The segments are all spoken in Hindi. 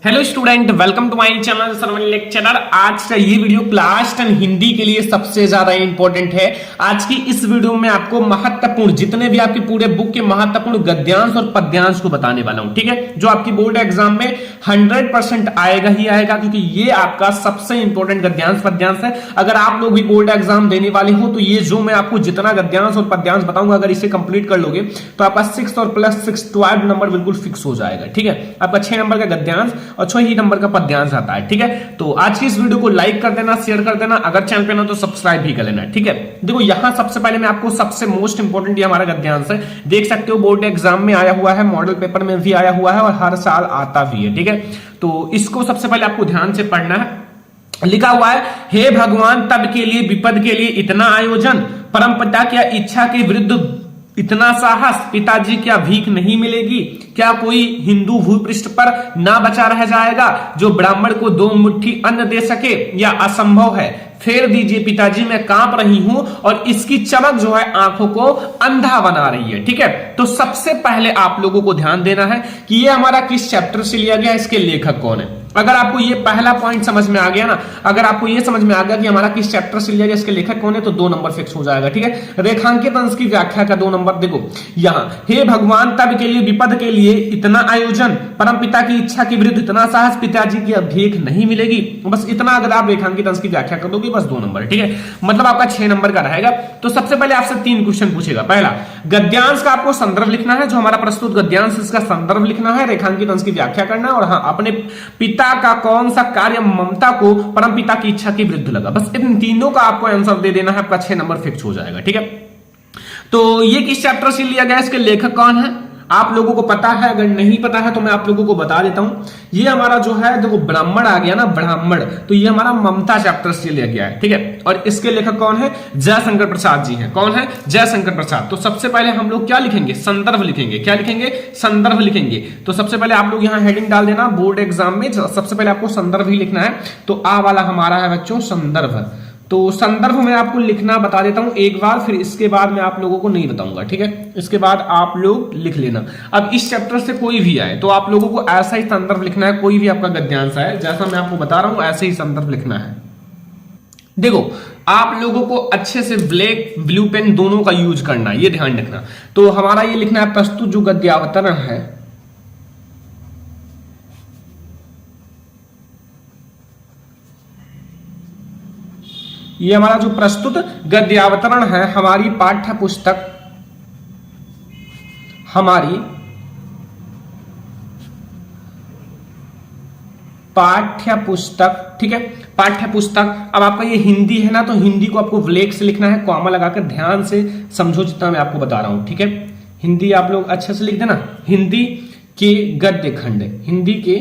Hello student, welcome to my channel Sarvan lecturer. आज का ये वीडियो क्लास 10 हिंदी के लिए सबसे ज्यादा इंपॉर्टेंट है। आज की इस वीडियो में आपको महत्वपूर्ण जितने भी आपके पूरे बुक के महत्वपूर्ण गद्यांश और पद्यांश को बताने वाला हूं, ठीक है, जो आपकी बोर्ड एग्जाम में 100% आएगा ही आएगा, क्योंकि ये आपका सबसे इंपॉर्टेंट गद्यांश पद्यांश है। अगर आप लोग भी बोर्ड एग्जाम देने वाले हो तो ये जो मैं आपको जितना गद्यांश और पद्यांश बताऊंगा, अगर इसे कंप्लीट कर लोगे तो आपका 6 और +6 12 नंबर बिल्कुल फिक्स हो जाएगा, ठीक है। आपका 6 नंबर का गद्यांश और 6 ही नंबर का पद्यांश आता है, ठीक है। तो आज की इस वीडियो को लाइक कर देना, शेयर कर देना, अगर चैनल पे ना तो सब्सक्राइब भी कर लेना, ठीक है। देखो यहां सबसे पहले मैं आपको सबसे मोस्ट इंपोर्टेंट ये हमारा गद्यांश है, देख सकते हो बोर्ड एग्जाम में आया हुआ है, मॉडल पेपर में भी आया हुआ है और हर साल आता भी है, ठीक है। तो इसको सबसे पहले आपको ध्यान से पढ़ना है। लिखा हुआ है, हे भगवान तब के लिए विपद के लिए इतना आयोजन, परमपिता क्या इच्छा के विरुद्ध इतना साहस, पिताजी क्या भीख नहीं मिलेगी, क्या कोई हिंदू भूपृष्ठ पर ना बचा रह जाएगा जो ब्राह्मण को 2 मुट्ठी अन्न दे सके, या असंभव है। फेर दीजिए पिताजी, मैं कांप रही हूं और इसकी चमक जो है आंखों को अंधा बना रही है, ठीक है। तो सबसे पहले आप लोगों को ध्यान देना है कि ये हमारा किस चैप्टर से लिया गया, इसके लेखक कौन है। अगर आपको ये पहला पॉइंट समझ में आ गया ना, अगर आपको ये समझ में आ गया कि हमारा किस चैप्टर से लिया गया, इसके लेखक कौन है, तो 2 नंबर फिक्स हो जाएगा, ठीक है। रेखांकित अंश की व्याख्या का 2 नंबर। देखो यहां, हे भगवान तब के लिए विपद के लिए इतना आयोजन, परमपिता की इच्छा के विरुद्ध इतना साहस, पिताजी की अब भीख नहीं मिलेगी। बस इतना अगर आप रेखांकित अंश की व्याख्या कर दोगे, बस 2 नंबर, ठीक है। मतलब आपका 6 नंबर का रहेगा। तो सबसे पहले आपसे 3 क्वेश्चन पूछेगा। पहला, गद्यांश का आपको संदर्भ लिखना है, जो हमारा प्रस्तुत गद्यांश इसका संदर्भ लिखना है, रेखांकित अंश की व्याख्या करना है, और हाँ, अपने पिता का कौन सा कार्य ममता को परमपिता की इच्छा के विरुद्ध लगा। बस इन तीनों का आपको आंसर दे देना है, आपका 6 नंबर फिक्स हो जाएगा, ठीक है। तो ये किस चैप्टर से लिया गया, इसके लेखक कौन है आप लोगों को पता है? अगर नहीं पता है तो मैं आप लोगों को बता देता हूं। ये हमारा जो है, देखो ब्राह्मण आ गया ना, ब्राह्मण, तो ये हमारा ममता चैप्टर से लिया गया है, ठीक है। और इसके लेखक कौन है? जयशंकर प्रसाद जी हैं। कौन है? जयशंकर प्रसाद। तो सबसे पहले हम लोग क्या लिखेंगे? संदर्भ लिखेंगे। क्या लिखेंगे? संदर्भ लिखेंगे। तो सबसे पहले आप लोग यहां हेडिंग डाल देना, बोर्ड एग्जाम में सबसे पहले आपको संदर्भ ही लिखना है। तो आ वाला हमारा है बच्चों संदर्भ। तो संदर्भ में आपको लिखना बता देता हूं एक बार, फिर इसके बाद मैं आप लोगों को नहीं बताऊंगा, ठीक है। इसके बाद आप लोग लिख लेना। अब इस चैप्टर से कोई भी आए तो आप लोगों को ऐसा ही संदर्भ लिखना है। कोई भी आपका गद्यांश आए, जैसा मैं आपको बता रहा हूं ऐसे ही संदर्भ लिखना है। देखो आप लोगों को अच्छे से ब्लैक ब्लू पेन दोनों का यूज करना है, ये ध्यान रखना। तो हमारा ये लिखना है, प्रस्तुत जो गद्यावतरण है, ये हमारा जो प्रस्तुत गद्यावतरण है, हमारी पाठ्य पुस्तक, हमारी पाठ्य पुस्तक, ठीक है, पाठ्य पुस्तक। अब आपका ये हिंदी है ना, तो हिंदी को आपको ब्लैक से लिखना है, कॉमा लगाकर। ध्यान से समझो जितना मैं आपको बता रहा हूं, ठीक है। हिंदी आप लोग अच्छे से लिख देना। हिंदी के गद्य खंड, हिंदी के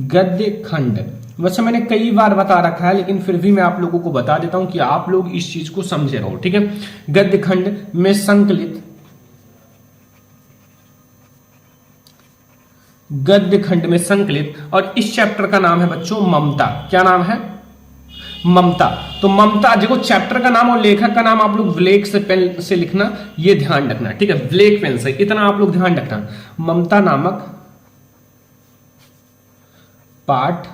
गद्य खंड। वैसे मैंने कई बार बता रखा है, लेकिन फिर भी मैं आप लोगों को बता देता हूं कि आप लोग इस चीज को समझे रहो, ठीक है। गद्य खंड में संकलित, गद्य खंड में संकलित, और इस चैप्टर का नाम है बच्चों ममता। क्या नाम है? ममता। तो ममता, देखो चैप्टर का नाम और लेखक का नाम आप लोग ब्लैक से पेन से लिखना, ये ध्यान रखना, ठीक है, ब्लैक पेन से, इतना आप लोग ध्यान रखना। ममता नामक पाठ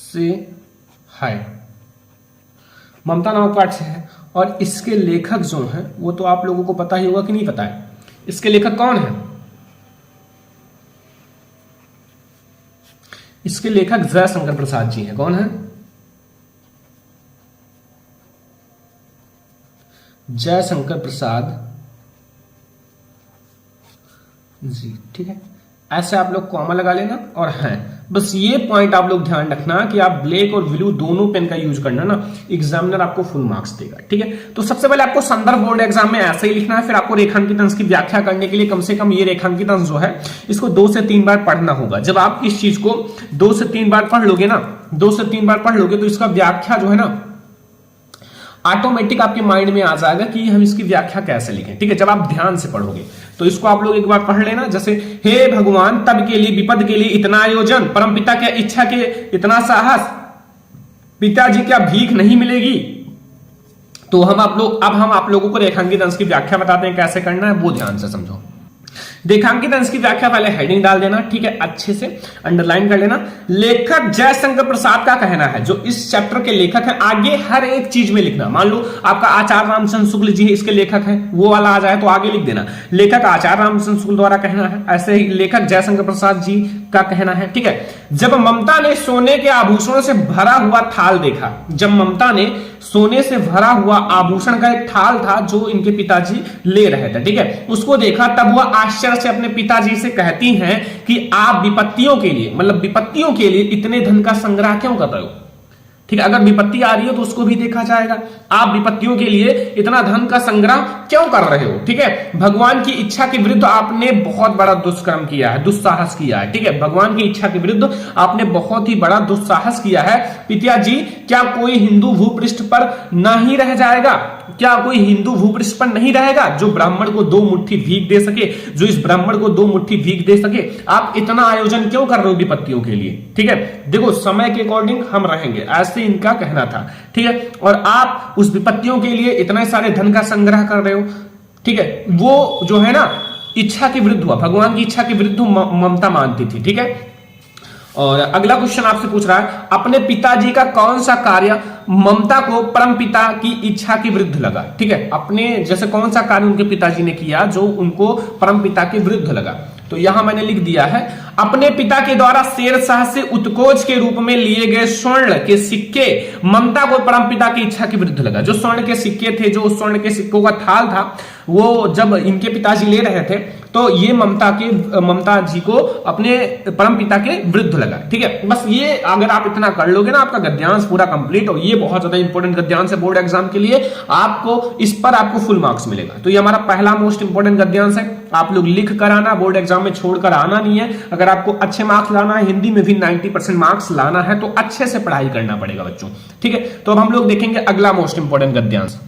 से है, ममता नामक पाठ से है। और इसके लेखक जो हैं वो तो आप लोगों को पता ही होगा कि नहीं पता है। इसके लेखक कौन है? इसके लेखक जयशंकर प्रसाद जी हैं। कौन है? जयशंकर प्रसाद जी, ठीक है। ऐसे आप लोग कॉमा लगा लेना। और हैं, बस ये पॉइंट आप लोग ध्यान रखना कि आप ब्लैक और ब्लू दोनों पेन का यूज करना ना, एग्जामिनर आपको फुल मार्क्स देगा, ठीक है। तो सबसे पहले आपको संदर्भ बोर्ड एग्जाम में ऐसे ही लिखना है। फिर आपको रेखांकित अंश की व्याख्या करने के लिए कम से कम ये रेखांकित अंश जो है, इसको 2 से 3 बार पढ़ना होगा। जब आप इस चीज को 2 से 3 बार पढ़ लोगे ना, 2 से 3 बार पढ़ लोगे, तो इसका व्याख्या जो है ना ऑटोमेटिक आपके माइंड में आ जाएगा कि हम इसकी व्याख्या कैसे लिखें, ठीक है। जब आप ध्यान से पढ़ोगे तो इसको आप लोग एक बार पढ़ लेना। जैसे, हे भगवान तब के लिए विपद के लिए इतना आयोजन, परमपिता क्या इच्छा के इतना साहस, पिताजी क्या भीख नहीं मिलेगी। तो हम आप लोगों को रेखांकित अंश की व्याख्या बताते हैं कैसे करना है, वो ध्यान से समझो। रेखांकित अंश की व्याख्या पहले हेडिंग डाल देना, ठीक है, अच्छे से अंडरलाइन कर लेना। लेखक जयशंकर प्रसाद का कहना है, जो इस चैप्टर के लेखक हैं, आगे हर एक चीज में लिखना। मान लो आपका आचार्य रामचंद्र शुक्ल जी इसके लेखक हैं, वो वाला आ जाए तो आगे लिख देना लेखक आचार्य रामचंद्र शुक्ल द्वारा कहना है। ऐसे ही लेखक जयशंकर प्रसाद जी का कहना है, ठीक है। जब ममता ने सोने के आभूषणों से भरा हुआ थाल देखा, जब ममता ने सोने से भरा हुआ आभूषण का एक थाल था जो इनके पिताजी ले रहे थे, ठीक है, उसको देखा, तब वह आश्चर्य से अपने पिताजी से कहती हैं कि आप विपत्तियों के लिए, मतलब विपत्तियों के लिए इतने धन का संग्रह क्यों कर रहे हो, ठीक है। अगर विपत्ति आ रही है तो उसको भी देखा जाएगा, आप विपत्तियों के लिए इतना धन का संग्रह क्यों कर रहे हो, ठीक है। भगवान की इच्छा के विरुद्ध आपने बहुत बड़ा दुष्कर्म किया है, दुस्साहस किया है, ठीक है। भगवान की इच्छा के विरुद्ध आपने बहुत ही बड़ा दुस्साहस किया है पिताजी। क्या कोई हिंदू भूपृष्ठ पर नहीं रह जाएगा, क्या कोई हिंदू भूपृष्ठ पर नहीं रहेगा जो ब्राह्मण को 2 मुट्ठी भीख दे सके, जो इस ब्राह्मण को 2 मुट्ठी भीख दे सके। आप इतना आयोजन क्यों कर रहे हो विपत्तियों के लिए, ठीक है। देखो समय के अकॉर्डिंग हम रहेंगे, ऐसे इनका कहना था, ठीक है। और आप उस विपत्तियों के लिए इतने सारे धन का संग्रह कर रहे हो, ठीक है। वो जो है ना इच्छा के विरुद्ध हुआ, भगवान की इच्छा के विरुद्ध ममता मानती थी, ठीक है। और अगला क्वेश्चन आपसे पूछ रहा है, अपने पिताजी का कौन सा कार्य ममता को परमपिता की इच्छा के विरुद्ध लगा, ठीक है। अपने जैसे कौन सा कार्य उनके पिताजी ने किया जो उनको परमपिता के विरुद्ध लगा, तो यहां मैंने लिख दिया है, अपने पिता के द्वारा शेरशाह से उत्कोच के रूप में लिए गए स्वर्ण के सिक्के ममता को परमपिता की इच्छा के विरुद्ध लगा। जो स्वर्ण के सिक्के थे, जो स्वर्ण के सिक्कों का थाल था, वो जब इनके पिताजी ले रहे थे तो ये ममता जी को अपने परमपिता के विरुद्ध लगा, ठीक है। बस ये अगर आप इतना कर लोगे ना, आपका गद्यांश पूरा कंप्लीट हो। ये बहुत ज्यादा इंपॉर्टेंट गद्यांश है बोर्ड एग्जाम के लिए, आपको इस पर आपको फुल मार्क्स मिलेगा। तो ये हमारा पहला मोस्ट इंपॉर्टेंट गद्यांश है, आप लोग लिख कर आना, बोर्ड एग्जाम में छोड़कर आना नहीं है। अगर आपको अच्छे मार्क्स लाना है, हिंदी में भी 90% मार्क्स लाना है, तो अच्छे से पढ़ाई करना पड़ेगा बच्चों, ठीक है। तो अब हम लोग देखेंगे अगला मोस्ट इंपॉर्टेंट गद्यांश।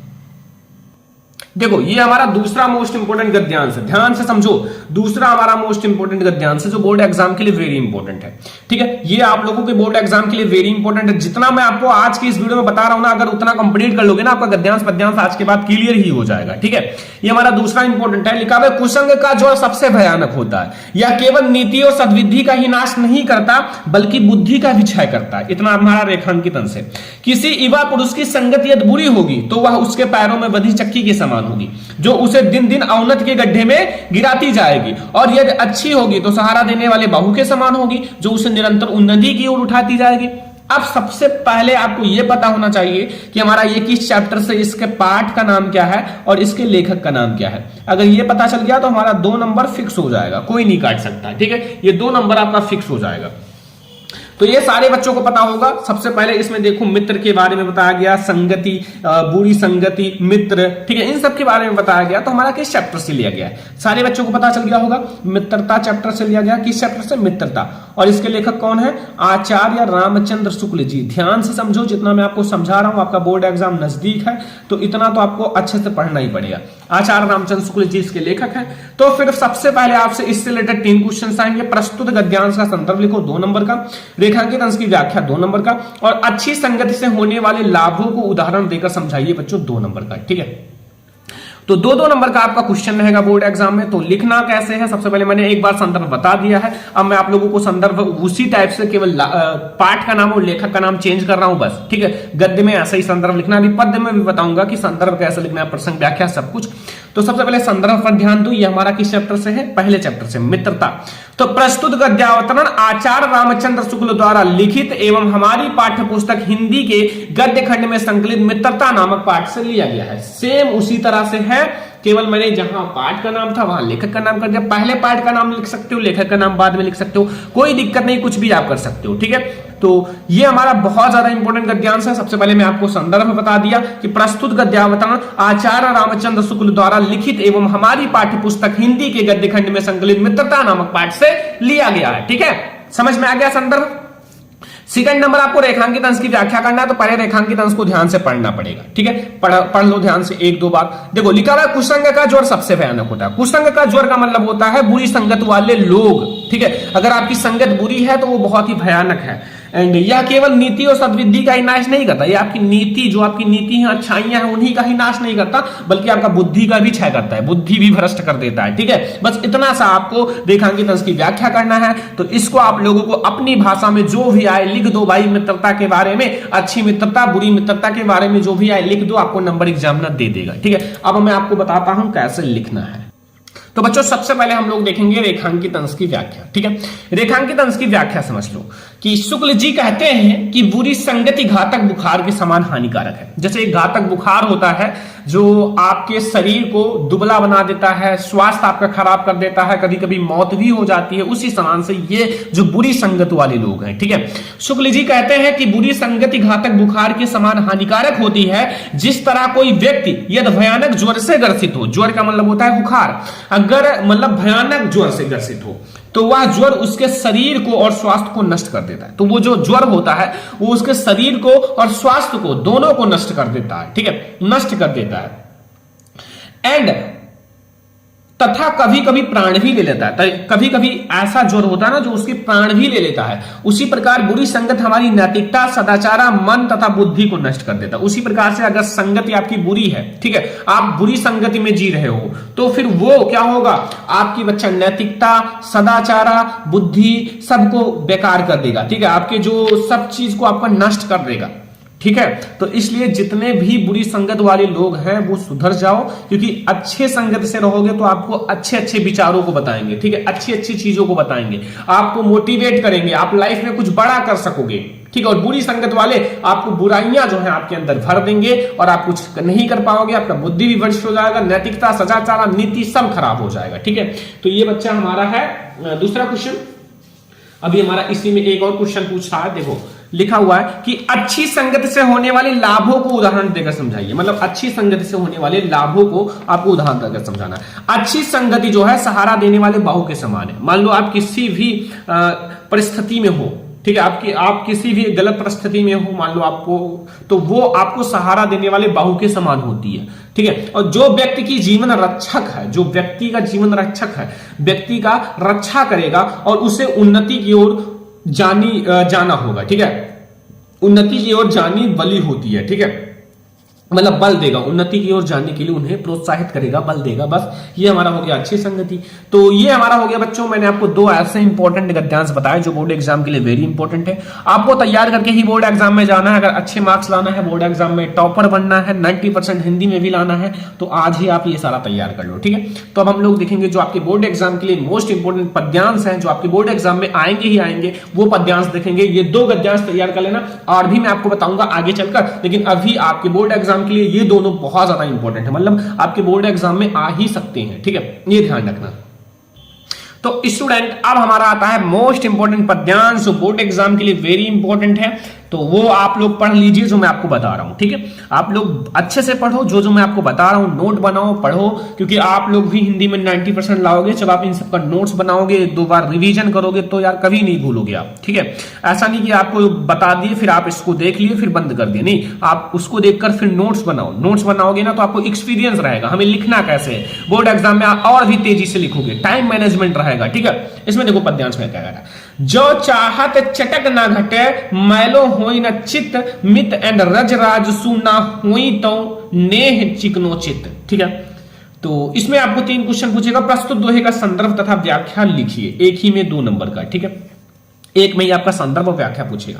देखो ये हमारा दूसरा मोस्ट इंपोर्टेंट गद्यांश है, ध्यान से समझो। दूसरा हमारा मोस्ट इंपोर्टेंट गद्यांश है जो बोर्ड एग्जाम के लिए वेरी इंपॉर्टेंट है, ठीक है। ये आप लोगों के बोर्ड एग्जाम के लिए वेरी इंपॉर्टेंट है। जितना मैं आपको आज की इस वीडियो में बता रहा हूं ना, अगर उतना कंप्लीट कर लोगे ना, आपका गद्यांश पद्यांश आज के बाद क्लियर ही हो जाएगा, ठीक है। ये हमारा दूसरा इंपॉर्टेंट है। लिखा हुआ कुसंग का जोड़ सबसे भयानक होता है, यह केवल नीति और सद्विधि का ही नाश नहीं करता बल्कि बुद्धि का भी क्षय करता है। इतना हमारा रेखांकित अंश है। किसी युवा पुरुष की संगत यदि बुरी होगी तो वह उसके पैरों में बंधी चक्की के समान होगी, जो उसे दिन दिन अवनति के गड्ढे में गिराती जाएगी, और यदि अच्छी होगी तो सहारा देने वाले बाहु के समान होगी, जो उसे निरंतर उन्नति की ओर उठाती जाएगी। अब सबसे पहले आपको यह पता होना चाहिए कि हमारा ये किस चैप्टर से, इसके पाठ का नाम क्या है और इसके लेखक का नाम क्या है। अगर ये पता चल गया तो हमारा 2 नंबर फिक्स हो जाएगा, कोई नहीं काट सकता, ठीक है। ये 2 नंबर आपका फिक्स हो जाएगा। तो ये सारे बच्चों को पता होगा। सबसे पहले इसमें देखो मित्र के बारे में बताया गया, संगति, बुरी संगति, मित्र, ठीक है, इन सब के बारे में बताया गया। तो हमारा किस चैप्टर से लिया गया है, सारे बच्चों को पता चल गया होगा। मित्रता चैप्टर से लिया गया। किस चैप्टर से? मित्रता। और इसके लेखक कौन है? आचार्य रामचंद्र शुक्ल जी। ध्यान से समझो, जितना मैं आपको समझा रहा हूं, आपका बोर्ड एग्जाम नजदीक है तो इतना तो आपको अच्छे से पढ़ना ही पड़ेगा। आचार्य रामचंद्र शुक्ल जी इसके लेखक हैं। तो फिर सबसे पहले आपसे इससे रिलेटेड 3 क्वेश्चन आएंगे। प्रस्तुत गद्यांश का संदर्भ लिखो 2 नंबर का, रेखांकित अंश की व्याख्या 2 नंबर का, और अच्छी संगति से होने वाले लाभों को उदाहरण देकर समझाइए बच्चों 2 नंबर का, ठीक है। तो 2-2 नंबर का आपका क्वेश्चन रहेगा बोर्ड एग्जाम में। तो लिखना कैसे है, सबसे पहले मैंने एक बार संदर्भ बता दिया है, अब मैं आप लोगों को संदर्भ उसी टाइप से केवल पाठ का नाम और लेखक का नाम चेंज कर रहा हूं बस, ठीक है। गद्य में ऐसा ही संदर्भ लिखना, अभी पद्य में भी बताऊंगा कि संदर्भ कैसे लिखना है, प्रसंग व्याख्या सब कुछ। तो सबसे पहले संदर्भ पर ध्यान दो। ये हमारा किस चैप्टर से है? पहले चैप्टर से, मित्रता। तो प्रस्तुत गद्यावतरण आचार्य रामचंद्र शुक्ल द्वारा लिखित एवं हमारी पाठ्य पुस्तक हिंदी के गद्य खंड में संकलित मित्रता नामक पाठ से लिया गया है। सेम उसी तरह से है, केवल मैंने जहां पाठ का नाम था वहां लेखक का नाम कर दिया। पहले पाठ का नाम लिख सकते हो, लेखक का नाम बाद में लिख सकते हो, कोई दिक्कत नहीं, कुछ भी आप कर सकते हो, ठीक है। तो ये हमारा बहुत ज्यादा इंपॉर्टेंट गद्यांश है। सबसे पहले मैं आपको संदर्भ बता दिया कि प्रस्तुत गद्यावतरण आचार्य रामचंद्र शुक्ल द्वारा लिखित एवं हमारी पाठ्य पुस्तक हिंदी के गद्य खंड में संकलित मित्रता नामक पाठ से लिया गया है, ठीक है। समझ में आ गया संदर्भ? सेकंड नंबर आपको रेखांकित अंश की व्याख्या करना है, तो पहले रेखांकित अंश को ध्यान से पढ़ना पड़ेगा, ठीक है। पढ़ लो ध्यान से 1-2 बार। देखो लिखा हुआ है कुसंग का ज्वर सबसे भयानक होता है। कुसंग का ज्वर का मतलब होता है बुरी संगत वाले लोग, ठीक है। अगर आपकी संगत बुरी है तो वो बहुत ही भयानक है। एंड यह केवल नीति और सद्बुद्धि का ही नाश नहीं करता, यह आपकी नीति, जो आपकी नीति है, अच्छाइयां हैं, उन्हीं का ही नाश नहीं करता, बल्कि आपका बुद्धि का भी क्षय करता है, बुद्धि भी भ्रष्ट कर देता है। ठीक है, बस इतना सा आपको रेखांकित अंश की व्याख्या करना है। तो इसको आप लोगों को अपनी भाषा में जो भी आए लिख दो भाई, मित्रता के बारे में, अच्छी मित्रता बुरी मित्रता के बारे में जो भी आए लिख दो, आपको नंबर एग्जामिनर दे देगा। ठीक है, अब मैं आपको बताता हूं कैसे लिखना है। तो बच्चों सबसे पहले हम लोग देखेंगे रेखांकित अंश की व्याख्या। ठीक है, रेखांकित अंश की व्याख्या समझ लो कि शुक्ल जी कहते हैं कि बुरी संगति घातक बुखार के समान हानिकारक है। जैसे एक घातक बुखार होता है जो आपके शरीर को दुबला बना देता है, स्वास्थ्य आपका खराब कर देता है, कभी कभी मौत भी हो जाती है, उसी समान से ये जो बुरी संगत वाले लोग हैं। ठीक है, शुक्ल जी कहते हैं कि बुरी संगति घातक बुखार के समान हानिकारक होती है। जिस तरह कोई व्यक्ति यदि भयानक ज्वर से ग्रसित हो, ज्वर का मतलब होता है बुखार, अगर मतलब भयानक ज्वर से ग्रसित हो तो वह ज्वर उसके शरीर को और स्वास्थ्य को नष्ट कर देता है। तो वो जो ज्वर होता है वो उसके शरीर को और स्वास्थ्य को दोनों को नष्ट कर देता है। ठीक है, नष्ट कर देता है। एंड तथा कभी कभी प्राण भी ले लेता है। कभी कभी ऐसा ज्वर होता है ना जो उसके प्राण भी ले लेता है। उसी प्रकार बुरी संगत हमारी नैतिकता, सदाचार, मन तथा बुद्धि को नष्ट कर देता है। उसी प्रकार से अगर संगति आपकी बुरी है, ठीक है, आप बुरी संगति में जी रहे हो, तो फिर वो क्या होगा, आपकी बच्चा नैतिकता, सदाचार, बुद्धि सबको बेकार कर देगा। ठीक है, आपके जो सब चीज को आपका नष्ट कर देगा। ठीक है, तो इसलिए जितने भी बुरी संगत वाले लोग हैं वो सुधर जाओ, क्योंकि अच्छे संगत से रहोगे तो आपको अच्छे अच्छे विचारों को बताएंगे। ठीक है, अच्छी अच्छी चीजों को बताएंगे, आपको मोटिवेट करेंगे, आप लाइफ में कुछ बड़ा कर सकोगे। ठीक है, और बुरी संगत वाले आपको बुराइयां जो है आपके अंदर भर देंगे और आप कुछ नहीं कर पाओगे, आपका बुद्धि भी भ्रष्ट हो जाएगा, नैतिकता, सदाचार, नीति सब खराब हो जाएगा। ठीक है, तो ये बच्चा हमारा है दूसरा क्वेश्चन। अभी हमारा इसी में एक और क्वेश्चन पूछ रहा है, देखो लिखा हुआ है कि अच्छी संगत से होने वाले लाभों को उदाहरण देकर समझाइए। मतलब अच्छी संगति से होने वाले लाभों को आपको उदाहरण देकर समझाना है। अच्छी संगति जो है सहारा देने वाले बाहु के समान है। मान लो आप किसी भी परिस्थिति में हो, ठीक है, आप किसी भी गलत परिस्थिति में हो, मान लो आपको, तो वो आपको सहारा देने वाले बाहु के समान होती है। ठीक है, और जो व्यक्ति की जीवन रक्षक है, जो व्यक्ति का जीवन रक्षक है, व्यक्ति का रक्षा करेगा और उसे उन्नति की ओर जाना होगा। ठीक है, उन्नति की ओर जानी बली होती है। ठीक है, मतलब बल देगा, उन्नति की ओर जाने के लिए उन्हें प्रोत्साहित करेगा, बल देगा। बस ये हमारा हो गया अच्छी संगति। तो ये हमारा हो गया बच्चों, मैंने आपको दो ऐसे इंपॉर्टेंट गद्यांश बताए जो बोर्ड एग्जाम के लिए वेरी इंपॉर्टेंट है। आपको तैयार करके ही बोर्ड एग्जाम में जाना है। अगर अच्छे मार्क्स लाना है, बोर्ड एग्जाम में टॉपर बनना है, 90% हिंदी में भी लाना है, तो आज ही आप ये सारा तैयार कर लो। ठीक है, तो अब हम लोग देखेंगे जो आपके बोर्ड एग्जाम के लिए मोस्ट इंपोर्टेंट पद्यांश है, जो आपके बोर्ड एग्जाम में आएंगे ही आएंगे, वो पद्यांश देखेंगे। ये दो गद्यांश तैयार कर लेना, और भी मैं आपको बताऊंगा आगे चलकर, लेकिन अभी आपके बोर्ड एग्जाम के लिए ये दोनों बहुत ज्यादा इंपॉर्टेंट है। मतलब आपके बोर्ड एग्जाम में आ ही सकते हैं। ठीक है, ये ध्यान रखना। तो स्टूडेंट अब हमारा आता है मोस्ट इंपॉर्टेंट पद्यांश, जो बोर्ड एग्जाम के लिए वेरी इंपॉर्टेंट है। तो वो आप लोग पढ़ लीजिए जो मैं आपको बता रहा हूं। ठीक है, आप लोग अच्छे से पढ़ो, जो मैं आपको बता रहा हूं, नोट बनाओ, पढ़ो, क्योंकि आप लोग भी हिंदी में 90% लाओगे। जब आप इन सबका नोट्स बनाओगे, एक दो बार रिवीजन करोगे, तो यार कभी नहीं भूलोगे आप। ठीक है, ऐसा नहीं कि आपको बता दिए फिर आप इसको देख लिए फिर बंद कर दिए, नहीं, आप उसको देखकर फिर नोट्स बनाओ। नोट्स बनाओगे ना तो आपको एक्सपीरियंस रहेगा, हमें लिखना कैसे है। बोर्ड एग्जाम में आप और भी तेजी से लिखोगे, टाइम मैनेजमेंट रहेगा। ठीक है, इसमें देखो पद्यांश में क्या कह रहा है, जो चाहत चटक ना घटे, मैलो होई न चित, मित एंड रज राज सुना हुई तो नेह चिकनो चित। ठीक है, तो इसमें आपको 3 क्वेश्चन पूछेगा। प्रस्तुत दोहे का संदर्भ तथा व्याख्या लिखिए, एक ही में 2 नंबर का। ठीक है, एक में ही आपका संदर्भ और व्याख्या पूछेगा।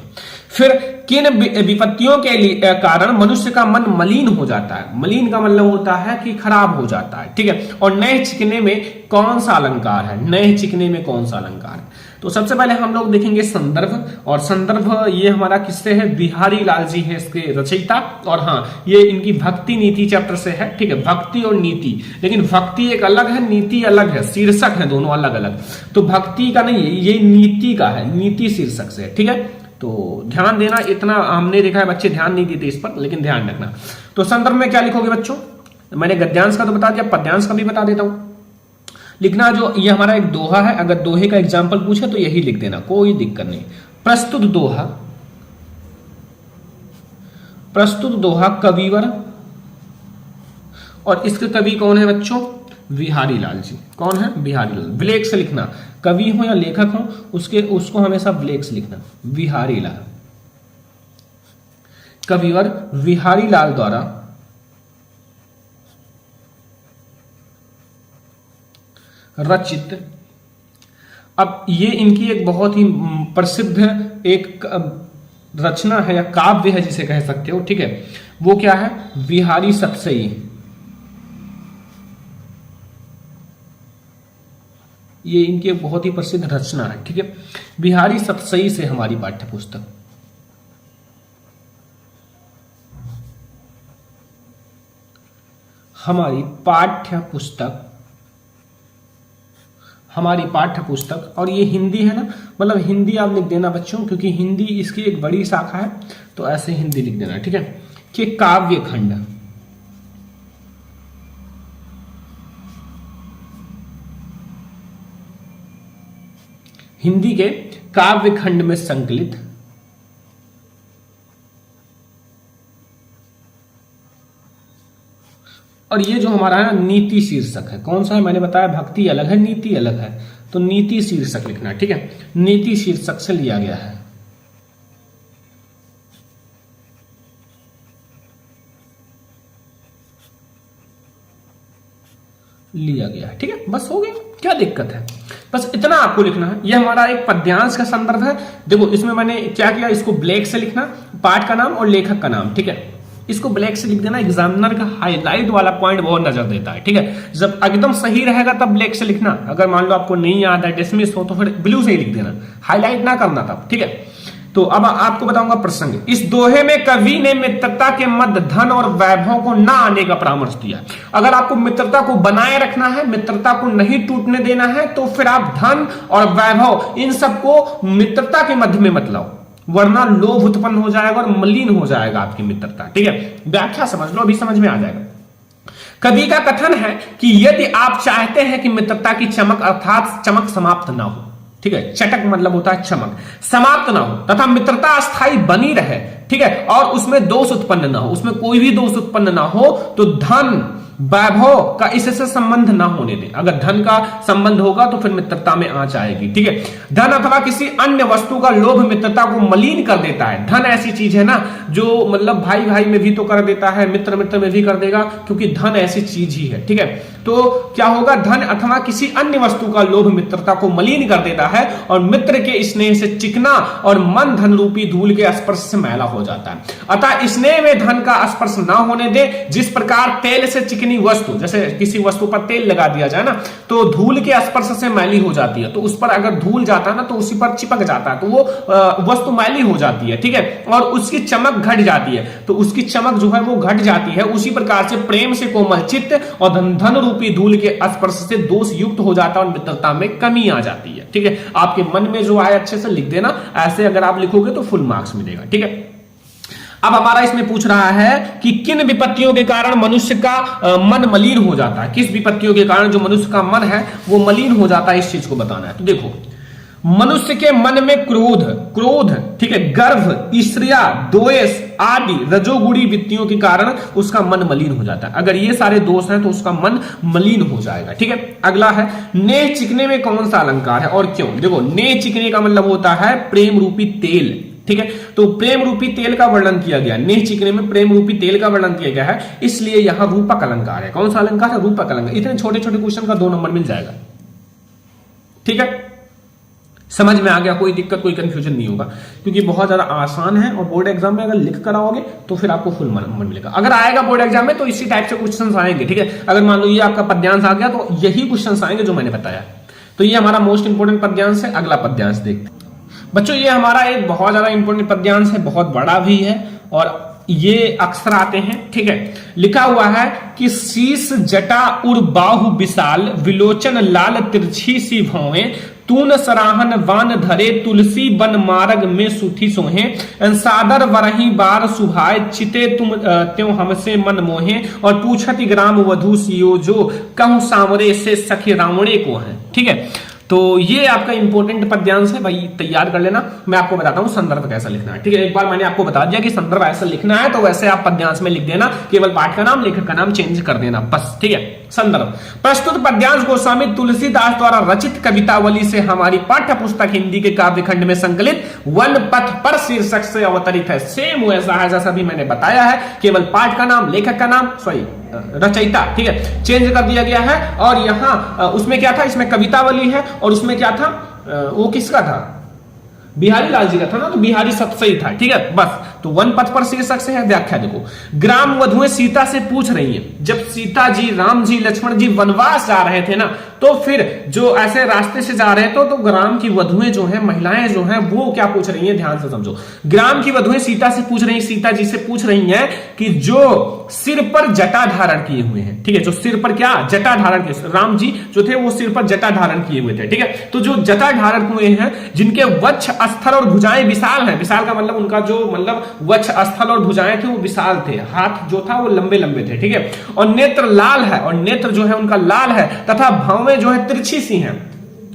फिर किन विपत्तियों के कारण मनुष्य का मन मलिन हो जाता है। मलिन का मतलब होता है कि खराब हो जाता है। ठीक है, और नए चिकने में कौन सा अलंकार है, नए चिकने में कौन सा अलंकार है। तो सबसे पहले हम लोग देखेंगे संदर्भ, और संदर्भ ये हमारा किससे है, बिहारी लाल जी है इसके रचयिता। और हाँ, ये इनकी भक्ति नीति चैप्टर से है। ठीक है, भक्ति और नीति, लेकिन भक्ति एक अलग है, नीति अलग है, शीर्षक है दोनों अलग अलग। तो भक्ति का नहीं है, ये नीति का है, नीति शीर्षक से। ठीक है, तो ध्यान देना, इतना हमने देखा है बच्चे ध्यान नहीं देते इस पर, लेकिन ध्यान रखना। तो संदर्भ में क्या लिखोगे बच्चों, मैंने गद्यांश का तो बता दिया, पद्यांश का भी बता देता हूं। लिखना जो ये हमारा एक दोहा है, अगर दोहे का एग्जाम्पल पूछे तो यही लिख देना, कोई दिक्कत नहीं। प्रस्तुत दोहा, प्रस्तुत दोहा कविवर, और इसके कवि कौन है बच्चों, बिहारी लाल जी। कौन है? बिहारी लाल। ब्लैक से लिखना, कवि हो या लेखक हो उसको हमेशा ब्लैक से लिखना। बिहारी लाल, कविवर बिहारी लाल द्वारा रचित। अब ये इनकी एक बहुत ही प्रसिद्ध एक रचना है या काव्य है जिसे कह सकते हो, ठीक है। वो क्या है? बिहारी सतसई। ये इनकी एक बहुत ही प्रसिद्ध रचना है, ठीक है। बिहारी सतसई से हमारी पाठ्य पुस्तक, हमारी पाठ्य पुस्तक और ये हिंदी है ना, मतलब हिंदी आप लिख देना बच्चों, क्योंकि हिंदी इसकी एक बड़ी शाखा है, तो ऐसे हिंदी लिख देना, ठीक है। कि काव्य खंड, हिंदी के काव्य खंड में संकलित और ये जो हमारा है नीति शीर्षक है, कौन सा है? मैंने बताया भक्ति अलग है, नीति अलग है, तो नीति शीर्षक लिखना, ठीक है। नीति शीर्षक से लिया गया है, ठीक है। बस हो गया, क्या दिक्कत है? बस इतना आपको लिखना है। यह हमारा एक पद्यांश का संदर्भ है। देखो इसमें मैंने क्या किया, इसको ब्लैक से लिखना, पाठ का नाम और लेखक का नाम, ठीक है। इसको ब्लैक से लिख देना, एग्जामिनर का हाईलाइट वाला पॉइंट बहुत नजर देता है, ठीक है। जब एकदम सही रहेगा तब ब्लैक से लिखना, अगर मान लो आपको नहीं याद है, डिसमिस हो, तो फिर ब्लू से ही लिख देना, हाईलाइट ना करना तब, ठीक है। तो अब आपको बताऊंगा प्रसंग। इस दोहे में कवि ने मित्रता के मध्य धन और वैभव को ना आने का परामर्श दिया। अगर आपको मित्रता को बनाए रखना है, मित्रता को नहीं टूटने देना है, तो फिर आप धन और वैभव इन सबको मित्रता के मध्य में मत लाओ, वरना लोभ उत्पन्न हो जाएगा और मलिन हो जाएगा आपकी मित्रता, ठीक है। व्याख्या समझ लो, अभी समझ में आ जाएगा। कवि का कथन है कि यदि आप चाहते हैं कि मित्रता की चमक अर्थात चमक समाप्त ना हो, ठीक है, चटक मतलब होता है चमक, समाप्त ना हो तथा मित्रता अस्थायी बनी रहे, ठीक है, और उसमें दोष उत्पन्न ना हो, उसमें कोई भी दोष उत्पन्न ना हो, तो धन वैभव का इससे संबंध ना होने दे। अगर धन का संबंध होगा तो फिर मित्रता में आंच आएगी, ठीक है। धन अथवा किसी अन्य वस्तु का लोभ मित्रता को मलिन कर देता है। धन ऐसी चीज है ना जो मतलब भाई भाई में भी तो कर देता है, मित्र मित्र में भी कर देगा, क्योंकि धन ऐसी चीज ही है, ठीक है। तो क्या होगा, धन अथवा किसी अन्य वस्तु का लोभ मित्रता को मलिन कर देता है और मित्र के स्नेह से चिकना और मन धन रूपी धूल के स्पर्श से मैला हो जाता है। अतः स्नेह में धन का स्पर्श ना होने दे। जिस प्रकार तेल से चिकनी वस्तु, जैसे किसी वस्तु पर तेल लगा दिया जाए ना, तो धूल के स्पर्श से मैली हो जाती है, तो उस पर अगर धूल जाता है ना तो उसी पर चिपक जाता है, तो वो वस्तु मैली हो जाती है, ठीक है, और उसकी चमक घट जाती है, तो उसकी चमक जो है वो घट जाती है। उसी प्रकार से प्रेम से कोमल चित्त और धन रूपी धूल के स्पर्श से दोष युक्त हो जाता है और मित्रता में कमी आ जाती है, ठीक है। आपके मन में जो आए अच्छे से लिख देना, ऐसे अगर आप लिखोगे तो फुल मार्क्स मिलेगा, ठीक है। अब हमारा इसमें पूछ रहा है कि किन विपत्तियों के कारण मनुष्य का मन मलिन हो जाता है, किस विपत्तियों के कारण जो मनुष्य का मन है वो मलिन हो जाता है, इस चीज को बताना है। तो देखो, मनुष्य के मन में क्रोध, ठीक है, गर्व, ईर्ष्या, द्वेष आदि रजोगुणी वृत्तियों के कारण उसका मन मलिन हो जाता है। अगर ये सारे दोष हैं तो उसका मन मलिन हो जाएगा, ठीक है। अगला है, नेह चिकने में कौन सा अलंकार है और क्यों? देखो, नेह चिकने का मतलब होता है प्रेम रूपी तेल, ठीक है। तो प्रेम रूपी तेल का वर्णन किया गया, नेह चिकने में प्रेम रूपी तेल का वर्णन किया गया है, इसलिए यहां रूपक अलंकार है। कौन सा अलंकार है? रूपक अलंकार। इतने छोटे छोटे क्वेश्चन का 2 नंबर मिल जाएगा, ठीक है। समझ में आ गया? कोई दिक्कत, कोई कंफ्यूजन नहीं होगा, क्योंकि बहुत ज्यादा आसान है और बोर्ड एग्जाम में अगर लिख कर आओगे तो फिर आपको फुल नंबर मिलेगा। अगर आएगा बोर्ड एग्जाम में तो इसी टाइप से क्वेश्चंस आएंगे, ठीक है। अगर मान लो ये आपका पद्यांश आ गया तो यही क्वेश्चंस आएंगे जो मैंने बताया। तो ये हमारा मोस्ट इंपोर्टेंट पद्यांश है। अगला पद्यांश देखते हैं बच्चों। ये हमारा एक बहुत ज्यादा इंपोर्टेंट पद्यांश है, बहुत बड़ा भी है और ये अक्सर आते हैं, ठीक है। लिखा हुआ है कि शीश जटा उर बाहु विशाल, विलोचन लाल तिरछी सी भौवें, तून सराहन वान धरे, तुलसी बन मार्ग में सुथी सोहे, सादर वरही बार सुभाए, चिते तुम त्यों हमसे मन मोहे, और पूछति ग्राम वधु सियो जो कहूं सांवरे से सखी रावणे को है, ठीक है। तो ये आपका इंपॉर्टेंट पद्यांश है भाई, तैयार कर लेना। मैं आपको बताता हूं संदर्भ कैसा लिखना है, ठीक है। एक बार मैंने आपको बता दिया कि संदर्भ ऐसा लिखना है, तो वैसे आप पद्यांश में लिख देना, केवल पाठ का नाम लेखक का नाम चेंज कर देना बस, ठीक है। संदर्भ, प्रस्तुत पद्यांश गोस्वामी तुलसीदास द्वारा रचित कवितावली से हमारी पाठ्य पुस्तक हिंदी के काव्यखंड में संकलित वन पथ पर शीर्षक से अवतरित है। सेम वैसा है जैसा भी मैंने बताया है, केवल पाठ का नाम, लेखक का नाम, सॉरी रचयिता, ठीक है, चेंज कर दिया गया है। और यहां उसमें क्या था, इसमें कवितावली है, और उसमें क्या था, वो किसका था, बिहारी लाल जी का था ना, तो बिहारी सबसे ही था, ठीक है। बस तो वन पथ पर शीर्षक से है। व्याख्या देखो, ग्राम वधुएं सीता से पूछ रही हैं, जब सीता जी, राम जी, लक्ष्मण जी वनवास जा रहे थे ना, तो फिर जो ऐसे रास्ते से जा रहे थे, तो ग्राम की वधुएं जो हैं, महिलाएं जो हैं, वो क्या पूछ रही हैं, ध्यान से समझो। ग्राम की वधुएं सीता से पूछ रही हैं, सीता जी से पूछ रही हैं कि जो सिर पर जटा धारण किए हुए हैं, ठीक है, जो सिर पर क्या जटा धारण किए, राम जी जो थे वो सिर पर जटा धारण किए हुए थे, ठीक है। तो जो जटा धारण हुए हैं, जिनके वक्ष, स्थल और भुजाएं विशाल हैं, विशाल का मतलब उनका जो मतलब वक्ष, स्थल और भुजाएं थे वो विशाल थे, हाथ जो था वो लंबे लंबे थे, ठीक है। और नेत्र लाल है, और नेत्र जो है उनका लाल है, तथा भौवें जो है तिरछी सी हैं,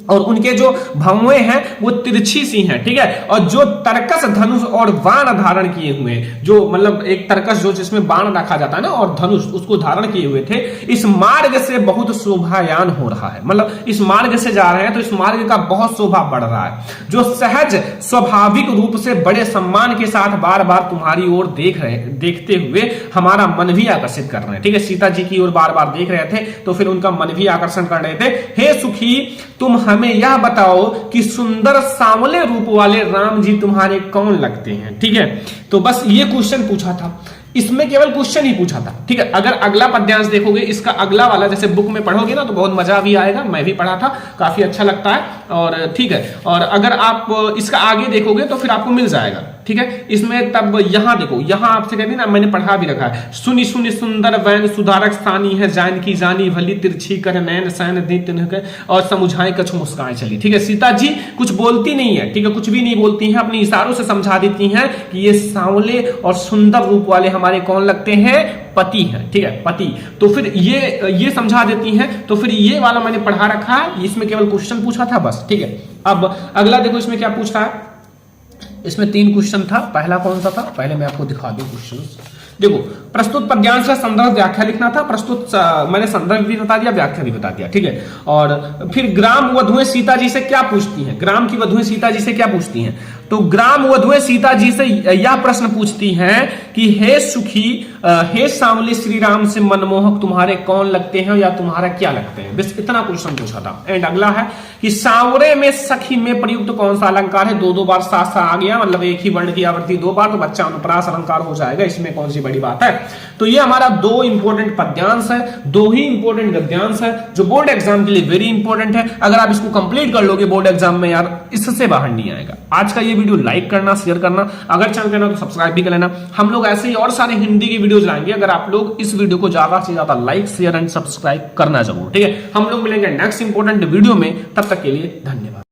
और उनके जो भौवें हैं वो तिरछी सी हैं, ठीक है। और जो तरकस, धनुष और बाण धारण किए हुए हैं, जो मतलब एक तरकस जो जिसमें बाण रखा जाता है ना, और धनुष, उसको धारण किए हुए थे। इस मार्ग से बहुत शोभायान हो रहा है, मतलब इस मार्ग से जा रहे हैं तो इस मार्ग का बहुत शोभा बढ़ रहा है, जो सहज स्वाभाविक रूप से बड़े सम्मान के साथ बार बार तुम्हारी ओर देखते हुए हमारा मन भी आकर्षित कर रहे हैं, ठीक है। सीता जी की ओर बार बार देख रहे थे, तो फिर उनका मन भी आकर्षण कर रहे थे। हे सुखी, तुम हमें यह बताओ कि सुंदर सांवले रूप वाले राम जी तुम्हारे कौन लगते हैं, ठीक है। तो बस ये क्वेश्चन पूछा था, इसमें केवल क्वेश्चन ही पूछा था, ठीक है। अगर अगला पद्यांश देखोगे, इसका अगला वाला जैसे बुक में पढ़ोगे ना, तो बहुत मजा भी आएगा, मैं भी पढ़ा था, काफी अच्छा लगता है, और ठीक है। और अगर आप इसका आगे देखोगे तो फिर आपको मिल जाएगा, ठीक है। इसमें तब यहां देखो, यहां आपसे कहते ना, मैंने पढ़ा भी रखा है, सुनी सुनी सुंदर वैन सुधारक स्थानी है, जान की जानी भली तिरछी कर नैन सैन दी तिनके, और समुझाए कछु मुस्कान चली, ठीक है। सीता जी कुछ बोलती नहीं है, ठीक है, कुछ भी नहीं बोलती हैं, अपने इशारों से समझा देती हैं कि ये सांवले और सुंदर रूप वाले हमारे कौन लगते हैं, पति हैं, ठीक है, पति। तो फिर ये समझा देती हैं, तो फिर ये वाला मैंने पढ़ा रखा है, इसमें केवल क्वेश्चन पूछा था बस, ठीक है। अब अगला देखो, इसमें क्या पूछ रहा है, इसमें 3 क्वेश्चन था। पहला कौन सा था, पहले मैं आपको दिखा दूं क्वेश्चन। देखो, प्रस्तुत पद्यांश का संदर्भ व्याख्या लिखना था। प्रस्तुत मैंने संदर्भ भी बता दिया, व्याख्या भी बता दिया, ठीक है। और फिर ग्राम वधुएं सीता जी से क्या पूछती हैं, ग्राम की वधुएं सीता जी से क्या पूछती हैं, तो ग्राम वधुएं सीता जी से यह प्रश्न पूछती हैं कि हे सुखी, हे सांवले श्री राम से मनमोहक तुम्हारे कौन लगते हैं, या तुम्हारा क्या लगते हैं, बस इतना क्वेश्चन पूछा था। एंड अगला है कि सांवरे में सखी में प्रयुक्त कौन सा अलंकार है, 2 बार साथ साथ आ गया, मतलब एक ही वर्ण की आवृत्ति 2 बार, तो बच्चा अनुप्रास अलंकार हो जाएगा, इसमें कौन सी बड़ी बात है। तो ये हमारा 2 इंपॉर्टेंट पद्यांश है, 2 ही इंपॉर्टेंट गद्यांश है, जो बोर्ड एग्जाम के लिए वेरी इंपॉर्टेंट है। अगर आप इसको कंप्लीट कर लोगे बोर्ड एग्जाम में, यार इससे बाहर नहीं आएगा। आज का ये वीडियो लाइक करना, शेयर करना, अगर चैनल करना तो सब्सक्राइब भी कर लेना। हम लोग ऐसे ही और सारे हिंदी की वीडियोस लाएंगे, अगर आप लोग इस वीडियो को ज्यादा से ज्यादा लाइक, शेयर एंड सब्सक्राइब करना जरूर, ठीक है। हम लोग मिलेंगे नेक्स्ट इंपॉर्टेंट वीडियो में, तब तक के लिए धन्यवाद।